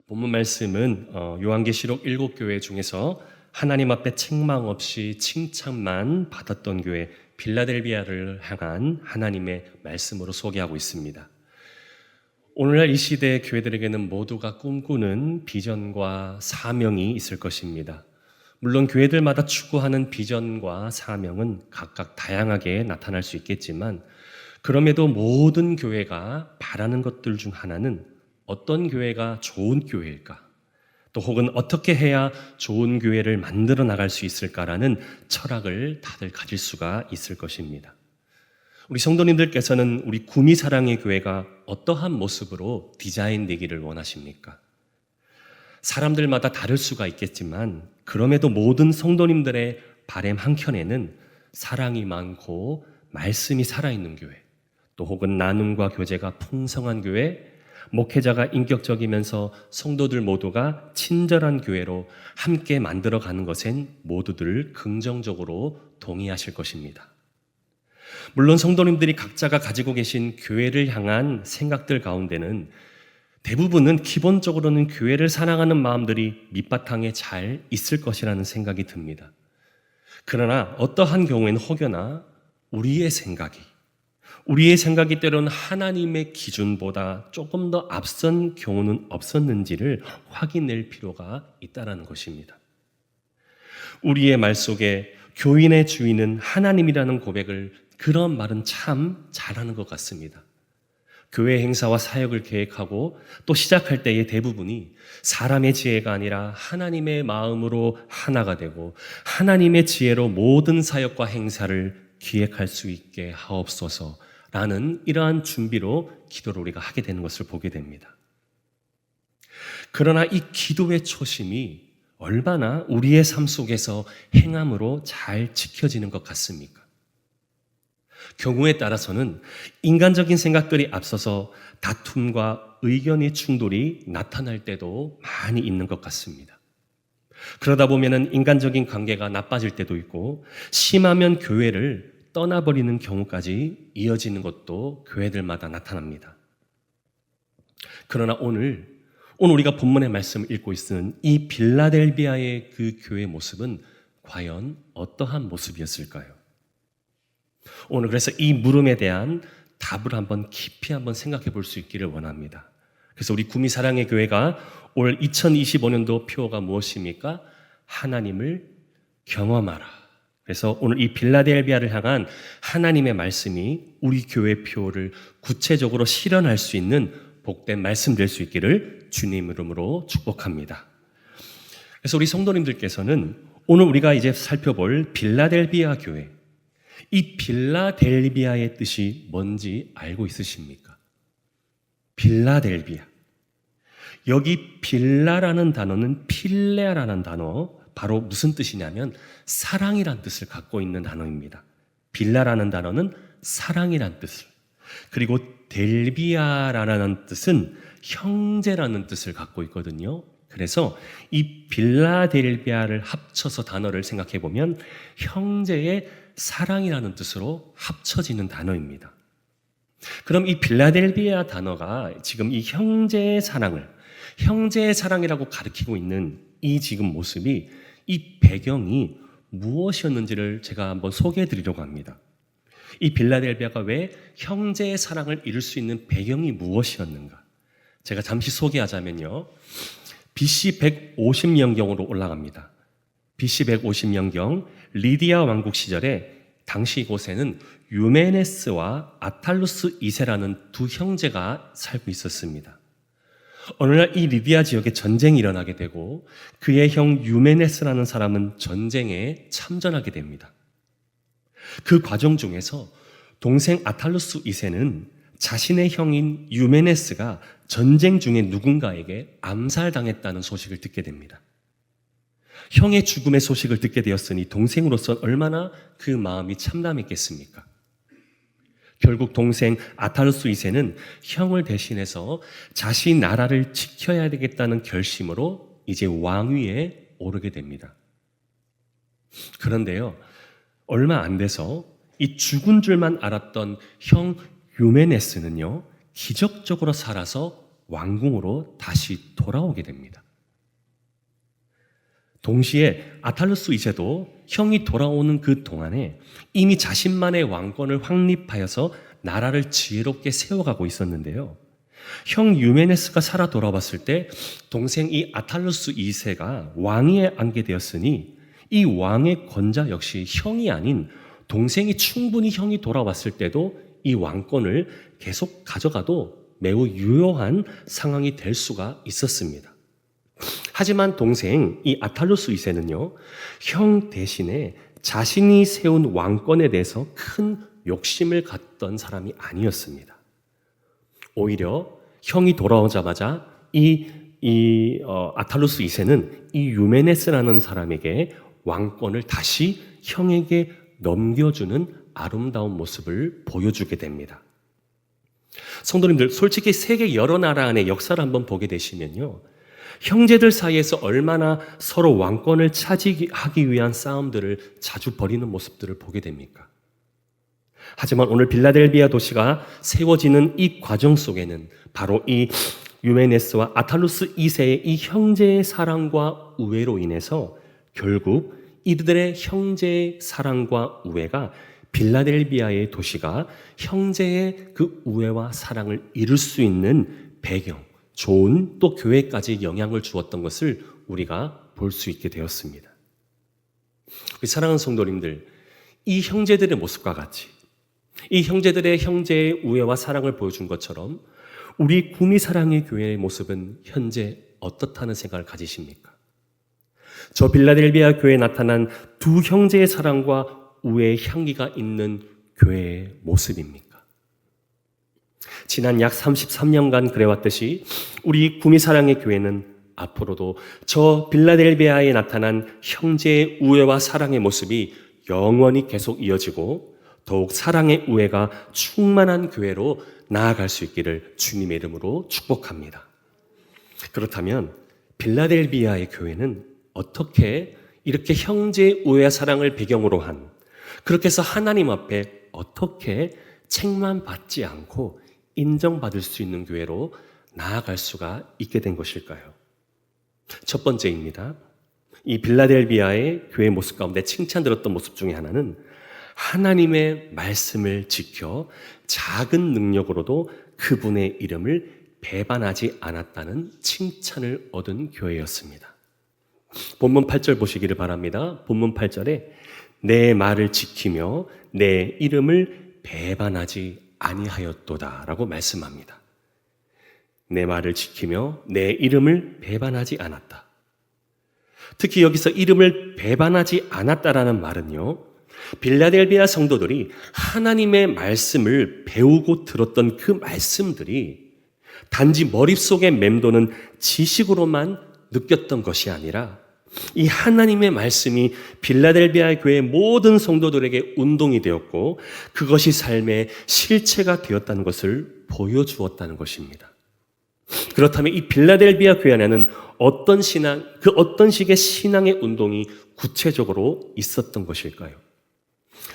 본문 말씀은 요한계시록 7교회 중에서 하나님 앞에 책망 없이 칭찬만 받았던 교회 빌라델비아를 향한 하나님의 말씀으로 소개하고 있습니다. 오늘날 이 시대의 교회들에게는 모두가 꿈꾸는 비전과 사명이 있을 것입니다. 물론 교회들마다 추구하는 비전과 사명은 각각 다양하게 나타날 수 있겠지만 그럼에도 모든 교회가 바라는 것들 중 하나는 어떤 교회가 좋은 교회일까? 또 혹은 어떻게 해야 좋은 교회를 만들어 나갈 수 있을까라는 철학을 다들 가질 수가 있을 것입니다. 우리 성도님들께서는 우리 구미사랑의 교회가 어떠한 모습으로 디자인되기를 원하십니까? 사람들마다 다를 수가 있겠지만 그럼에도 모든 성도님들의 바람 한켠에는 사랑이 많고 말씀이 살아있는 교회, 또 혹은 나눔과 교제가 풍성한 교회, 목회자가 인격적이면서 성도들 모두가 친절한 교회로 함께 만들어가는 것엔 모두들 긍정적으로 동의하실 것입니다. 물론 성도님들이 각자가 가지고 계신 교회를 향한 생각들 가운데는 대부분은 기본적으로는 교회를 사랑하는 마음들이 밑바탕에 잘 있을 것이라는 생각이 듭니다. 그러나 어떠한 경우에는 혹여나 우리의 생각이 때로는 하나님의 기준보다 조금 더 앞선 경우는 없었는지를 확인할 필요가 있다는 것입니다. 우리의 말 속에 교인의 주인은 하나님이라는 고백을, 그런 말은 참 잘하는 것 같습니다. 교회 행사와 사역을 계획하고 또 시작할 때의 대부분이 사람의 지혜가 아니라 하나님의 마음으로 하나가 되고 하나님의 지혜로 모든 사역과 행사를 기획할 수 있게 하옵소서 라는 이러한 준비로 기도를 우리가 하게 되는 것을 보게 됩니다. 그러나 이 기도의 초심이 얼마나 우리의 삶 속에서 행함으로 잘 지켜지는 것 같습니까? 경우에 따라서는 인간적인 생각들이 앞서서 다툼과 의견의 충돌이 나타날 때도 많이 있는 것 같습니다. 그러다 보면 인간적인 관계가 나빠질 때도 있고 심하면 교회를 떠나버리는 경우까지 이어지는 것도 교회들마다 나타납니다. 그러나 오늘 우리가 본문의 말씀을 읽고 있는 이 빌라델비아의 그 교회 모습은 과연 어떠한 모습이었을까요? 오늘 그래서 이 물음에 대한 답을 한번 깊이 한번 생각해 볼 수 있기를 원합니다. 그래서 우리 구미사랑의 교회가 올 2025년도 표어가 무엇입니까? 하나님을 경험하라. 그래서 오늘 이 빌라델비아를 향한 하나님의 말씀이 우리 교회 표를 구체적으로 실현할 수 있는 복된 말씀 될 수 있기를 주님 이름으로 축복합니다. 그래서 우리 성도님들께서는 오늘 우리가 이제 살펴볼 빌라델비아 교회, 이 빌라델비아의 뜻이 뭔지 알고 있으십니까? 빌라델비아. 여기 빌라라는 단어는 필레라는 단어, 바로 무슨 뜻이냐면 사랑이란 뜻을 갖고 있는 단어입니다. 빌라라는 단어는 사랑이란 뜻을, 그리고 델비아라는 뜻은 형제라는 뜻을 갖고 있거든요. 그래서 이 빌라델비아를 합쳐서 단어를 생각해 보면 형제의 사랑이라는 뜻으로 합쳐지는 단어입니다. 그럼 이 빌라델비아 단어가 지금 이 형제의 사랑이라고 가리키고 있는 이 지금 모습이, 이 배경이 무엇이었는지를 제가 한번 소개해 드리려고 합니다. 이 빌라델비아가 왜 형제의 사랑을 이룰 수 있는 배경이 무엇이었는가? 제가 잠시 소개하자면요. BC 150년경으로 올라갑니다. BC 150년경 리디아 왕국 시절에 당시 이곳에는 유메네스와 아탈루스 2세라는 두 형제가 살고 있었습니다. 어느 날 이 리디아 지역에 전쟁이 일어나게 되고 그의 형 유메네스라는 사람은 전쟁에 참전하게 됩니다. 그 과정 중에서 동생 아탈루스 2세는 자신의 형인 유메네스가 전쟁 중에 누군가에게 암살당했다는 소식을 듣게 됩니다. 형의 죽음의 소식을 듣게 되었으니 동생으로서 얼마나 그 마음이 참담했겠습니까? 결국 동생 아탈루스 2세는 형을 대신해서 자신 나라를 지켜야 되겠다는 결심으로 이제 왕위에 오르게 됩니다. 그런데요, 얼마 안 돼서 이 죽은 줄만 알았던 형 유메네스는요, 기적적으로 살아서 왕궁으로 다시 돌아오게 됩니다. 동시에 아탈루스 2세도 형이 돌아오는 그 동안에 이미 자신만의 왕권을 확립하여서 나라를 지혜롭게 세워가고 있었는데요. 형 유메네스가 살아 돌아왔을 때 동생 이 아탈루스 2세가 왕위에 앉게 되었으니 이 왕의 권자 역시 형이 아닌 동생이 충분히 형이 돌아왔을 때도 이 왕권을 계속 가져가도 매우 유효한 상황이 될 수가 있었습니다. 하지만 동생 이 아탈루스 2세는요, 형 대신에 자신이 세운 왕권에 대해서 큰 욕심을 갖던 사람이 아니었습니다. 오히려 형이 돌아오자마자 아탈루스 2세는 이 유메네스라는 사람에게 왕권을 다시 형에게 넘겨주는 아름다운 모습을 보여주게 됩니다. 성도님들, 솔직히 세계 여러 나라 안의 역사를 한번 보게 되시면요, 형제들 사이에서 얼마나 서로 왕권을 차지하기 위한 싸움들을 자주 벌이는 모습들을 보게 됩니까? 하지만 오늘 빌라델비아 도시가 세워지는 이 과정 속에는 바로 이 유메네스와 아탈루스 2세의 이 형제의 사랑과 우애로 인해서 결국 이들의 형제의 사랑과 우애가 빌라델비아의 도시가 형제의 그 우애와 사랑을 이룰 수 있는 배경, 좋은 또 교회까지 영향을 주었던 것을 우리가 볼 수 있게 되었습니다. 사랑하는 성도님들, 이 형제들의 모습과 같이 이 형제들의 형제의 우애와 사랑을 보여준 것처럼 우리 구미사랑의 교회의 모습은 현재 어떻다는 생각을 가지십니까? 저 빌라델비아 교회에 나타난 두 형제의 사랑과 우애의 향기가 있는 교회의 모습입니까? 지난 약 33년간 그래왔듯이 우리 구미사랑의 교회는 앞으로도 저 빌라델비아에 나타난 형제의 우애와 사랑의 모습이 영원히 계속 이어지고 더욱 사랑의 우애가 충만한 교회로 나아갈 수 있기를 주님의 이름으로 축복합니다. 그렇다면 빌라델비아의 교회는 어떻게 이렇게 형제의 우애와 사랑을 배경으로 한, 그렇게 해서 하나님 앞에 어떻게 책만 받지 않고 인정받을 수 있는 교회로 나아갈 수가 있게 된 것일까요? 첫 번째입니다. 이 빌라델비아의 교회 모습 가운데 칭찬들었던 모습 중에 하나는 하나님의 말씀을 지켜 작은 능력으로도 그분의 이름을 배반하지 않았다는 칭찬을 얻은 교회였습니다. 본문 8절 보시기를 바랍니다. 본문 8절에 내 말을 지키며 내 이름을 배반하지 아니하였도다 라고 말씀합니다. 내 말을 지키며 내 이름을 배반하지 않았다. 특히 여기서 이름을 배반하지 않았다라는 말은요, 빌라델비아 성도들이 하나님의 말씀을 배우고 들었던 그 말씀들이 단지 머릿속에 맴도는 지식으로만 느꼈던 것이 아니라 이 하나님의 말씀이 빌라델비아 교회의 모든 성도들에게 운동이 되었고 그것이 삶의 실체가 되었다는 것을 보여주었다는 것입니다. 그렇다면 이 빌라델비아 교회 안에는 어떤 식의 신앙의 운동이 구체적으로 있었던 것일까요?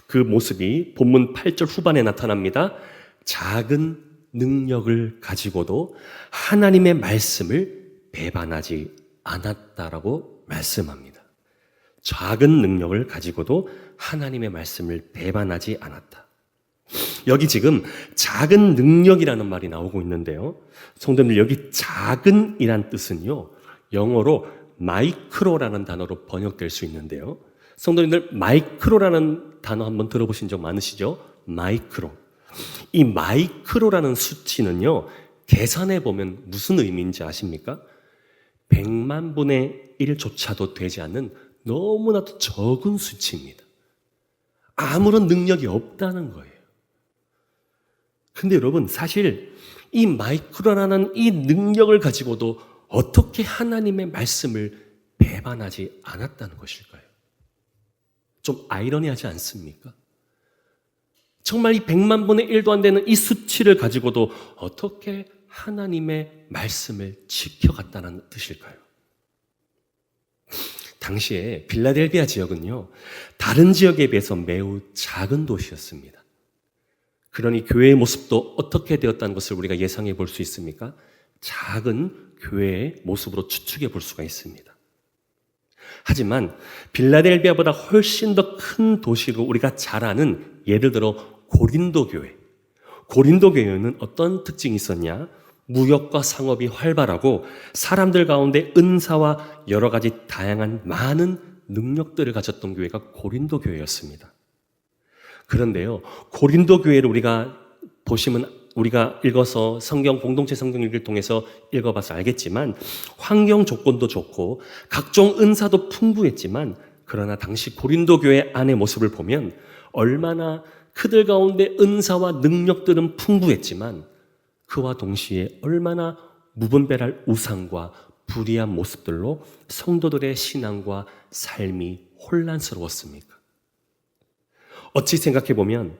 그 모습이 본문 8절 후반에 나타납니다. 작은 능력을 가지고도 하나님의 말씀을 배반하지 않았다라고 말씀합니다. 작은 능력을 가지고도 하나님의 말씀을 배반하지 않았다. 여기 지금 작은 능력이라는 말이 나오고 있는데요. 성도님들, 여기 작은이란 뜻은요, 영어로 마이크로라는 단어로 번역될 수 있는데요. 성도님들, 마이크로라는 단어 한번 들어보신 적 많으시죠? 마이크로. 이 마이크로라는 수치는요, 계산해 보면 무슨 의미인지 아십니까? 100만 분의 1조차도 되지 않는 너무나도 적은 수치입니다. 아무런 능력이 없다는 거예요. 근데 여러분, 사실 이 마이크로라는 이 능력을 가지고도 어떻게 하나님의 말씀을 배반하지 않았다는 것일까요? 좀 아이러니하지 않습니까? 정말 이 100만 분의 1도 안 되는 이 수치를 가지고도 어떻게 하나님의 말씀을 지켜갔다는 뜻일까요? 당시에 빌라델비아 지역은요, 다른 지역에 비해서 매우 작은 도시였습니다. 그러니 교회의 모습도 어떻게 되었다는 것을 우리가 예상해 볼 수 있습니까? 작은 교회의 모습으로 추측해 볼 수가 있습니다. 하지만 빌라델비아보다 훨씬 더 큰 도시로 우리가 잘 아는 예를 들어 고린도 교회. 고린도 교회는 어떤 특징이 있었냐? 무역과 상업이 활발하고 사람들 가운데 은사와 여러 가지 다양한 많은 능력들을 가졌던 교회가 고린도 교회였습니다. 그런데요, 고린도 교회를 우리가 보시면 우리가 읽어서 공동체 성경 읽기를 통해서 읽어봐서 알겠지만 환경 조건도 좋고 각종 은사도 풍부했지만 그러나 당시 고린도 교회 안의 모습을 보면 얼마나 그들 가운데 은사와 능력들은 풍부했지만 그와 동시에 얼마나 무분별할 우상과 불의한 모습들로 성도들의 신앙과 삶이 혼란스러웠습니까? 어찌 생각해보면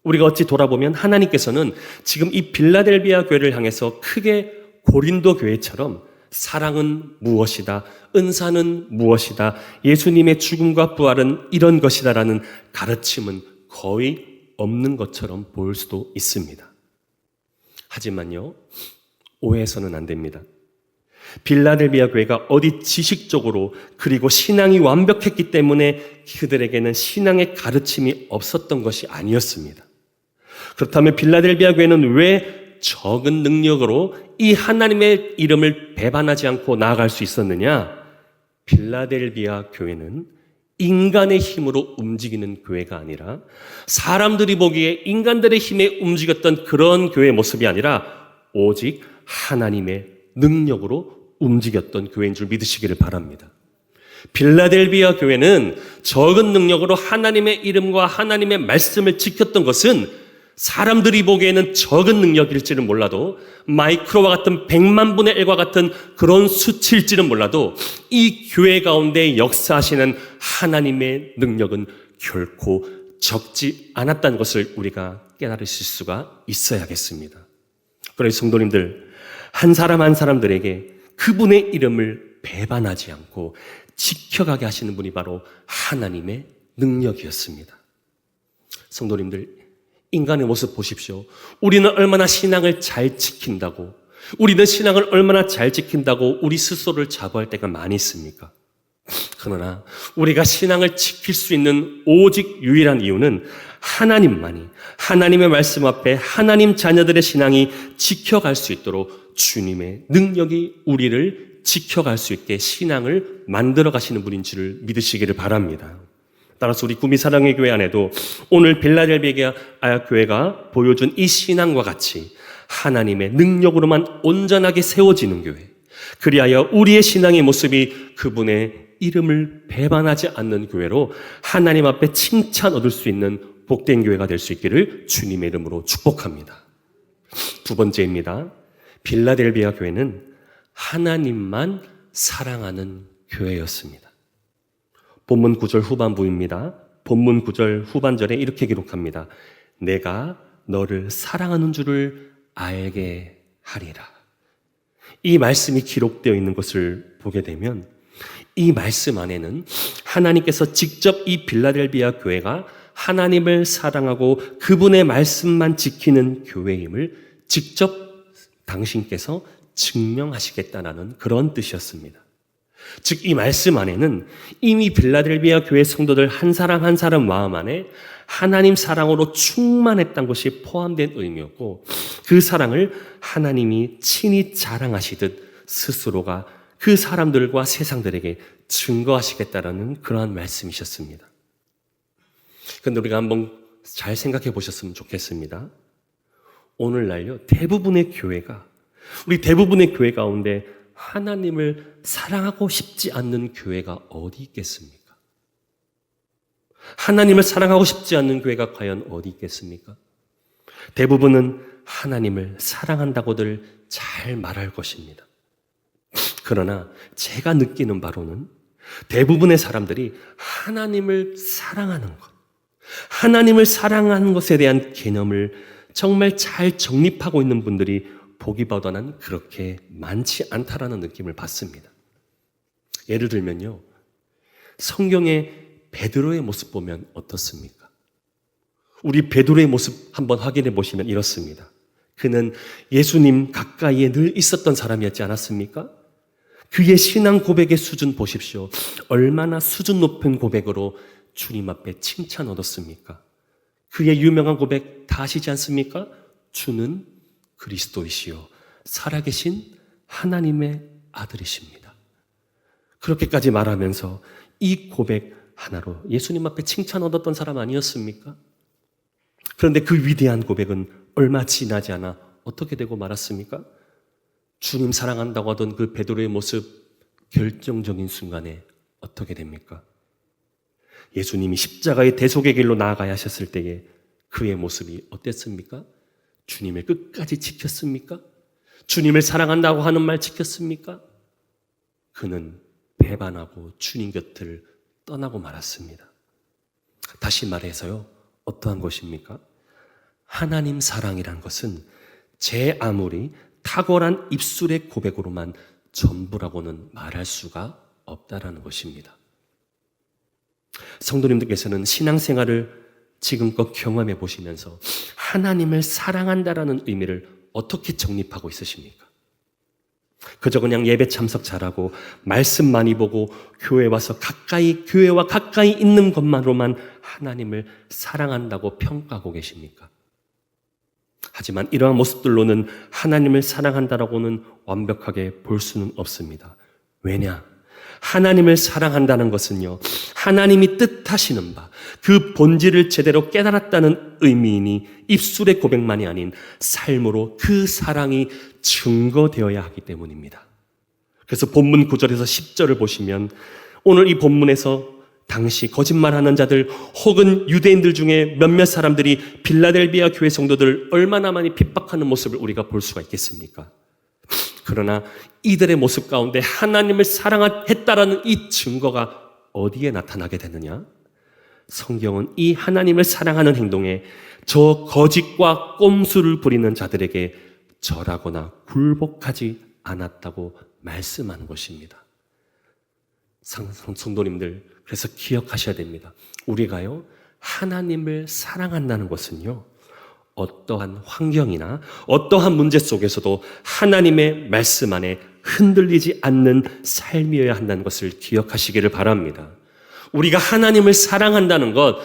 우리가 어찌 돌아보면 하나님께서는 지금 이 빌라델비아 교회를 향해서 크게 고린도 교회처럼 사랑은 무엇이다, 은사는 무엇이다, 예수님의 죽음과 부활은 이런 것이다라는 가르침은 거의 없는 것처럼 보일 수도 있습니다. 하지만요, 오해해서는 안 됩니다. 빌라델비아 교회가 어디 지식적으로 그리고 신앙이 완벽했기 때문에 그들에게는 신앙의 가르침이 없었던 것이 아니었습니다. 그렇다면 빌라델비아 교회는 왜 적은 능력으로 이 하나님의 이름을 배반하지 않고 나아갈 수 있었느냐? 빌라델비아 교회는 인간의 힘으로 움직이는 교회가 아니라 사람들이 보기에 인간들의 힘에 움직였던 그런 교회의 모습이 아니라 오직 하나님의 능력으로 움직였던 교회인 줄 믿으시기를 바랍니다. 빌라델비아 교회는 적은 능력으로 하나님의 이름과 하나님의 말씀을 지켰던 것은 사람들이 보기에는 적은 능력일지는 몰라도 마이크로와 같은 100만 분의 1과 같은 그런 수치일지는 몰라도 이 교회 가운데 역사하시는 하나님의 능력은 결코 적지 않았다는 것을 우리가 깨달으실 수가 있어야겠습니다. 그래서 성도님들, 한 사람 한 사람들에게 그분의 이름을 배반하지 않고 지켜가게 하시는 분이 바로 하나님의 능력이었습니다. 성도님들, 인간의 모습 보십시오. 우리는 얼마나 신앙을 잘 지킨다고, 우리는 신앙을 얼마나 잘 지킨다고 우리 스스로를 자부할 때가 많이 있습니까? 그러나 우리가 신앙을 지킬 수 있는 오직 유일한 이유는 하나님만이, 하나님의 말씀 앞에 하나님 자녀들의 신앙이 지켜갈 수 있도록 주님의 능력이 우리를 지켜갈 수 있게 신앙을 만들어 가시는 분인 줄을 믿으시기를 바랍니다. 따라서 우리 구미 사랑의 교회 안에도 오늘 빌라델비아 교회가 보여준 이 신앙과 같이 하나님의 능력으로만 온전하게 세워지는 교회, 그리하여 우리의 신앙의 모습이 그분의 이름을 배반하지 않는 교회로 하나님 앞에 칭찬 얻을 수 있는 복된 교회가 될 수 있기를 주님의 이름으로 축복합니다. 두 번째입니다. 빌라델비아 교회는 하나님만 사랑하는 교회였습니다. 본문 9절 후반부입니다. 본문 9절 후반절에 이렇게 기록합니다. 내가 너를 사랑하는 줄을 알게 하리라. 이 말씀이 기록되어 있는 것을 보게 되면 이 말씀 안에는 하나님께서 직접 이 빌라델비아 교회가 하나님을 사랑하고 그분의 말씀만 지키는 교회임을 직접 당신께서 증명하시겠다는 그런 뜻이었습니다. 즉 이 말씀 안에는 이미 빌라델비아 교회 성도들 한 사람 한 사람 마음 안에 하나님 사랑으로 충만했던 것이 포함된 의미였고 그 사랑을 하나님이 친히 자랑하시듯 스스로가 그 사람들과 세상들에게 증거하시겠다라는 그러한 말씀이셨습니다. 그런데 우리가 한번 잘 생각해 보셨으면 좋겠습니다. 오늘날요, 우리 대부분의 교회 가운데 하나님을 사랑하고 싶지 않는 교회가 어디 있겠습니까? 하나님을 사랑하고 싶지 않는 교회가 과연 어디 있겠습니까? 대부분은 하나님을 사랑한다고들 잘 말할 것입니다. 그러나 제가 느끼는 바로는 대부분의 사람들이 하나님을 사랑하는 것, 하나님을 사랑하는 것에 대한 개념을 정말 잘 정립하고 있는 분들이 보기보다는 그렇게 많지 않다라는 느낌을 받습니다. 예를 들면요, 성경의 베드로의 모습 보면 어떻습니까? 우리 베드로의 모습 한번 확인해 보시면 이렇습니다. 그는 예수님 가까이에 늘 있었던 사람이었지 않았습니까? 그의 신앙 고백의 수준 보십시오. 얼마나 수준 높은 고백으로 주님 앞에 칭찬 얻었습니까? 그의 유명한 고백 다 아시지 않습니까? 주는 그리스도이시요 살아계신 하나님의 아들이십니다. 그렇게까지 말하면서 이 고백 하나로 예수님 앞에 칭찬 얻었던 사람 아니었습니까? 그런데 그 위대한 고백은 얼마 지나지 않아 어떻게 되고 말았습니까? 주님 사랑한다고 하던 그 베드로의 모습 결정적인 순간에 어떻게 됩니까? 예수님이 십자가의 대속의 길로 나아가야 하셨을 때에 그의 모습이 어땠습니까? 주님을 끝까지 지켰습니까? 주님을 사랑한다고 하는 말 지켰습니까? 그는 배반하고 주님 곁을 떠나고 말았습니다. 다시 말해서요, 어떠한 것입니까? 하나님 사랑이란 것은 제 아무리 탁월한 입술의 고백으로만 전부라고는 말할 수가 없다라는 것입니다. 성도님들께서는 신앙생활을 지금껏 경험해 보시면서 하나님을 사랑한다라는 의미를 어떻게 정립하고 있으십니까? 그저 그냥 예배 참석 잘하고 말씀 많이 보고 교회와 가까이 있는 것만으로만 하나님을 사랑한다고 평가하고 계십니까? 하지만 이러한 모습들로는 하나님을 사랑한다라고는 완벽하게 볼 수는 없습니다. 왜냐? 하나님을 사랑한다는 것은요, 하나님이 뜻하시는 바, 그 본질을 제대로 깨달았다는 의미이니 입술의 고백만이 아닌 삶으로 그 사랑이 증거되어야 하기 때문입니다. 그래서 본문 9절에서 10절을 보시면 오늘 이 본문에서 당시 거짓말하는 자들 혹은 유대인들 중에 몇몇 사람들이 빌라델비아 교회 성도들을 얼마나 많이 핍박하는 모습을 우리가 볼 수가 있겠습니까? 그러나 이들의 모습 가운데 하나님을 사랑했다라는 이 증거가 어디에 나타나게 되느냐? 성경은 이 하나님을 사랑하는 행동에 저 거짓과 꼼수를 부리는 자들에게 절하거나 굴복하지 않았다고 말씀하는 것입니다. 성도님들, 그래서 기억하셔야 됩니다. 우리가요, 하나님을 사랑한다는 것은요, 어떠한 환경이나 어떠한 문제 속에서도 하나님의 말씀 안에 흔들리지 않는 삶이어야 한다는 것을 기억하시기를 바랍니다. 우리가 하나님을 사랑한다는 것,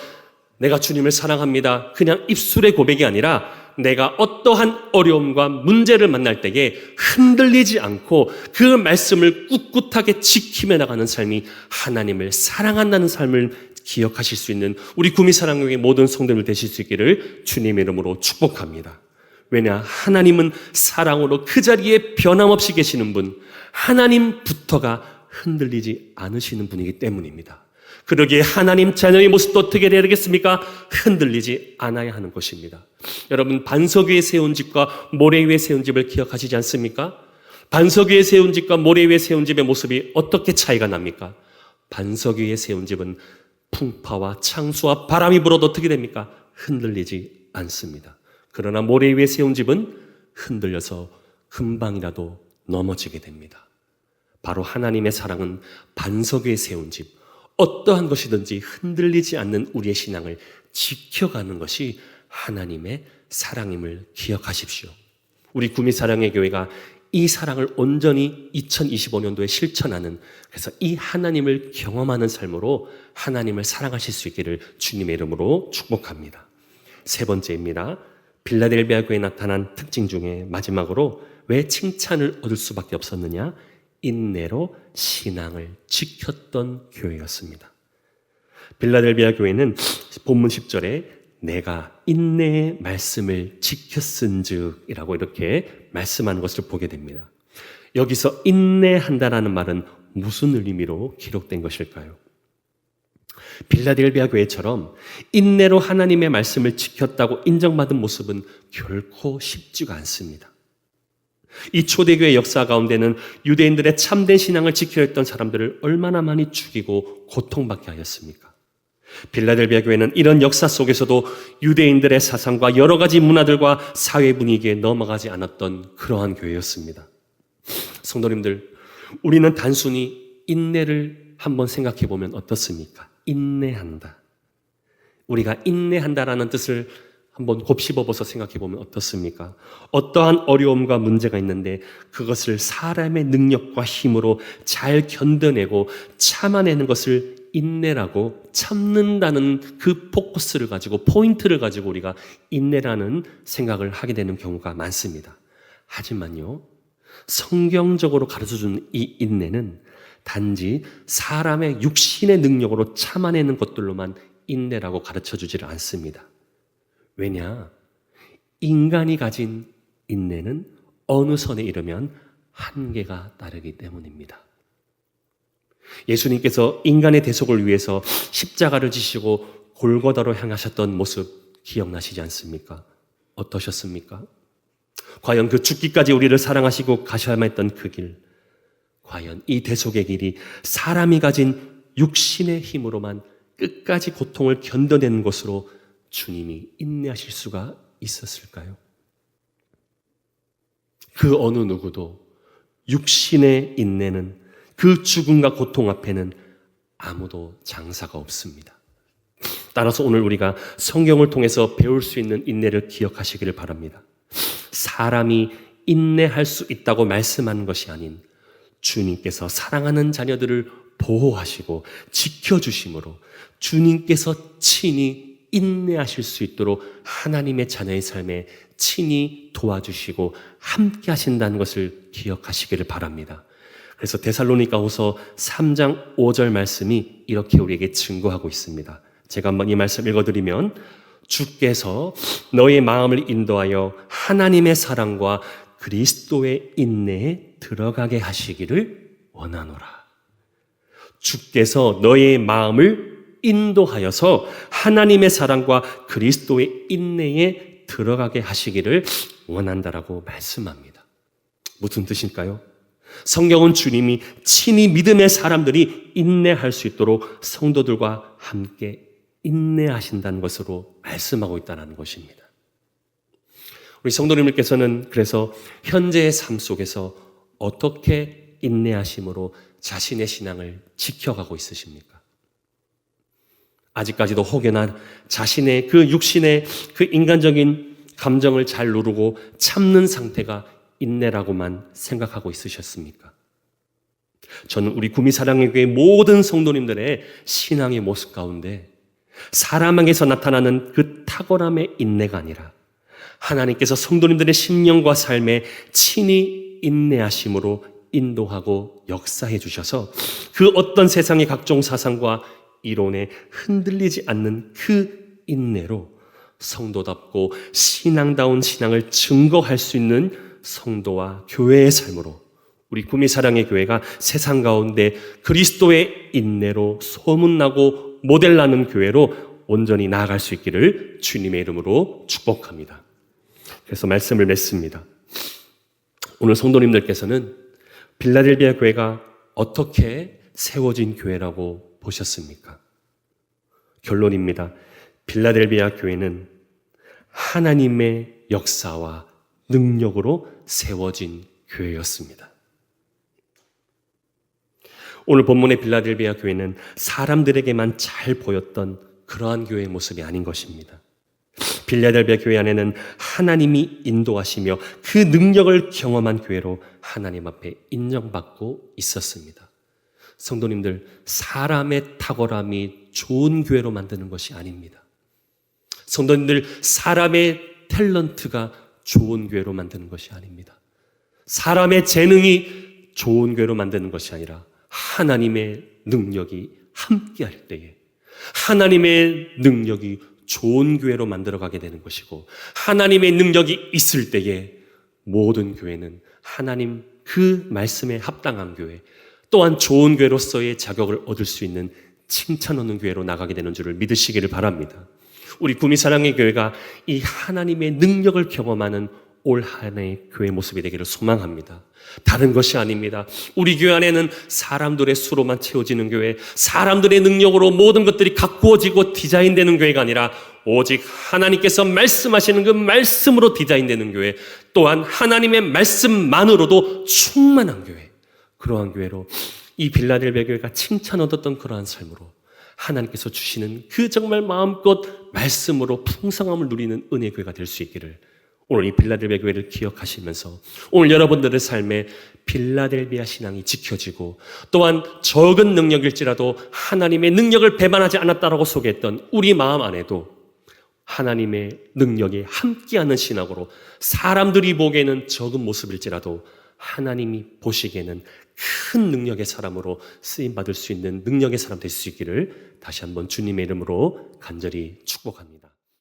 내가 주님을 사랑합니다, 그냥 입술의 고백이 아니라 내가 어떠한 어려움과 문제를 만날 때에 흔들리지 않고 그 말씀을 꿋꿋하게 지키며 나가는 삶이 하나님을 사랑한다는 삶을 기억하실 수 있는 우리 구미사랑교회 모든 성도들 되실 수 있기를 주님의 이름으로 축복합니다. 왜냐? 하나님은 사랑으로 그 자리에 변함없이 계시는 분, 하나님부터가 흔들리지 않으시는 분이기 때문입니다. 그러기에 하나님 자녀의 모습도 어떻게 되어야 되겠습니까? 흔들리지 않아야 하는 것입니다. 여러분, 반석 위에 세운 집과 모래 위에 세운 집을 기억하시지 않습니까? 반석 위에 세운 집과 모래 위에 세운 집의 모습이 어떻게 차이가 납니까? 반석 위에 세운 집은 풍파와 창수와 바람이 불어도 어떻게 됩니까? 흔들리지 않습니다. 그러나 모래 위에 세운 집은 흔들려서 금방이라도 넘어지게 됩니다. 바로 하나님의 사랑은 반석 위에 세운 집, 어떠한 것이든지 흔들리지 않는 우리의 신앙을 지켜가는 것이 하나님의 사랑임을 기억하십시오. 우리 구미사랑의 교회가 이 사랑을 온전히 2025년도에 실천하는, 그래서 이 하나님을 경험하는 삶으로 하나님을 사랑하실 수 있기를 주님의 이름으로 축복합니다. 세 번째입니다. 빌라델비아 교회에 나타난 특징 중에 마지막으로 왜 칭찬을 얻을 수밖에 없었느냐? 인내로 신앙을 지켰던 교회였습니다. 빌라델비아 교회는 본문 10절에 내가 인내의 말씀을 지켰은즉 이라고 이렇게 말씀하는 것을 보게 됩니다. 여기서 인내한다라는 말은 무슨 의미로 기록된 것일까요? 빌라델비아 교회처럼 인내로 하나님의 말씀을 지켰다고 인정받은 모습은 결코 쉽지가 않습니다. 이 초대교회 역사 가운데는 유대인들의 참된 신앙을 지켜야 했던 사람들을 얼마나 많이 죽이고 고통받게 하였습니까? 빌라델비아 교회는 이런 역사 속에서도 유대인들의 사상과 여러 가지 문화들과 사회 분위기에 넘어가지 않았던 그러한 교회였습니다. 성도님들, 우리는 단순히 인내를 한번 생각해 보면 어떻습니까? 인내한다. 우리가 인내한다라는 뜻을 한번 곱씹어보서 생각해보면 어떻습니까? 어떠한 어려움과 문제가 있는데 그것을 사람의 능력과 힘으로 잘 견뎌내고 참아내는 것을 인내라고, 참는다는 그 포커스를 가지고, 포인트를 가지고 우리가 인내라는 생각을 하게 되는 경우가 많습니다. 하지만요, 성경적으로 가르쳐주는 이 인내는 단지 사람의 육신의 능력으로 참아내는 것들로만 인내라고 가르쳐주지를 않습니다. 왜냐? 인간이 가진 인내는 어느 선에 이르면 한계가 따르기 때문입니다. 예수님께서 인간의 대속을 위해서 십자가를 지시고 골고다로 향하셨던 모습 기억나시지 않습니까? 어떠셨습니까? 과연 그 죽기까지 우리를 사랑하시고 가셔야만 했던 그 길, 과연 이 대속의 길이 사람이 가진 육신의 힘으로만 끝까지 고통을 견뎌내는 것으로 주님이 인내하실 수가 있었을까요? 그 어느 누구도 육신의 인내는, 그 죽음과 고통 앞에는 아무도 장사가 없습니다. 따라서 오늘 우리가 성경을 통해서 배울 수 있는 인내를 기억하시기를 바랍니다. 사람이 인내할 수 있다고 말씀하는 것이 아닌 주님께서 사랑하는 자녀들을 보호하시고 지켜주심으로 주님께서 친히 인내하실 수 있도록 하나님의 자녀의 삶에 친히 도와주시고 함께 하신다는 것을 기억하시기를 바랍니다. 그래서 데살로니가후서 3장 5절 말씀이 이렇게 우리에게 증거하고 있습니다. 제가 한번 이 말씀 읽어드리면, 주께서 너의 마음을 인도하여 하나님의 사랑과 그리스도의 인내에 들어가게 하시기를 원하노라. 주께서 너의 마음을 인도하여서 하나님의 사랑과 그리스도의 인내에 들어가게 하시기를 원한다라고 말씀합니다. 무슨 뜻일까요? 성경은 주님이 친히 믿음의 사람들이 인내할 수 있도록 성도들과 함께 인내하신다는 것으로 말씀하고 있다는 것입니다. 우리 성도님들께서는 그래서 현재의 삶 속에서 어떻게 인내하심으로 자신의 신앙을 지켜가고 있으십니까? 아직까지도 혹여나 자신의 그 육신의 그 인간적인 감정을 잘 누르고 참는 상태가 인내라고만 생각하고 있으셨습니까? 저는 우리 구미사랑의 교회 모든 성도님들의 신앙의 모습 가운데 사람에게서 나타나는 그 탁월함의 인내가 아니라 하나님께서 성도님들의 심령과 삶에 친히 인내하심으로 인도하고 역사해 주셔서 그 어떤 세상의 각종 사상과 이론에 흔들리지 않는 그 인내로 성도답고 신앙다운 신앙을 증거할 수 있는 성도와 교회의 삶으로 우리 구미사랑의 교회가 세상 가운데 그리스도의 인내로 소문나고 모델나는 교회로 온전히 나아갈 수 있기를 주님의 이름으로 축복합니다. 그래서 말씀을 맺습니다. 오늘 성도님들께서는 빌라델비아 교회가 어떻게 세워진 교회라고 보셨습니까? 결론입니다. 빌라델비아 교회는 하나님의 역사와 능력으로 세워진 교회였습니다. 오늘 본문의 빌라델비아 교회는 사람들에게만 잘 보였던 그러한 교회의 모습이 아닌 것입니다. 빌라델비아 교회 안에는 하나님이 인도하시며 그 능력을 경험한 교회로 하나님 앞에 인정받고 있었습니다. 성도님들, 사람의 탁월함이 좋은 교회로 만드는 것이 아닙니다. 성도님들, 사람의 탤런트가 좋은 교회로 만드는 것이 아닙니다. 사람의 재능이 좋은 교회로 만드는 것이 아니라 하나님의 능력이 함께할 때에 하나님의 능력이 좋은 교회로 만들어가게 되는 것이고, 하나님의 능력이 있을 때에 모든 교회는 하나님 그 말씀에 합당한 교회, 또한 좋은 교회로서의 자격을 얻을 수 있는 칭찬 얻는 교회로 나가게 되는 줄을 믿으시기를 바랍니다. 우리 구미사랑의 교회가 이 하나님의 능력을 경험하는 올 한 해의 교회 모습이 되기를 소망합니다. 다른 것이 아닙니다. 우리 교회 안에는 사람들의 수로만 채워지는 교회, 사람들의 능력으로 모든 것들이 가꾸어지고 디자인되는 교회가 아니라 오직 하나님께서 말씀하시는 그 말씀으로 디자인되는 교회, 또한 하나님의 말씀만으로도 충만한 교회, 그러한 교회로 이 빌라델비아 교회가 칭찬 얻었던 그러한 삶으로 하나님께서 주시는 그 정말 마음껏 말씀으로 풍성함을 누리는 은혜의 교회가 될 수 있기를 오늘 이 빌라델비아 교회를 기억하시면서 오늘 여러분들의 삶에 빌라델비아 신앙이 지켜지고 또한 적은 능력일지라도 하나님의 능력을 배반하지 않았다라고 소개했던 우리 마음 안에도 하나님의 능력에 함께하는 신앙으로 사람들이 보기에는 적은 모습일지라도 하나님이 보시기에는 큰 능력의 사람으로 쓰임받을 수 있는 능력의 사람 될 수 있기를 다시 한번 주님의 이름으로 간절히 축복합니다.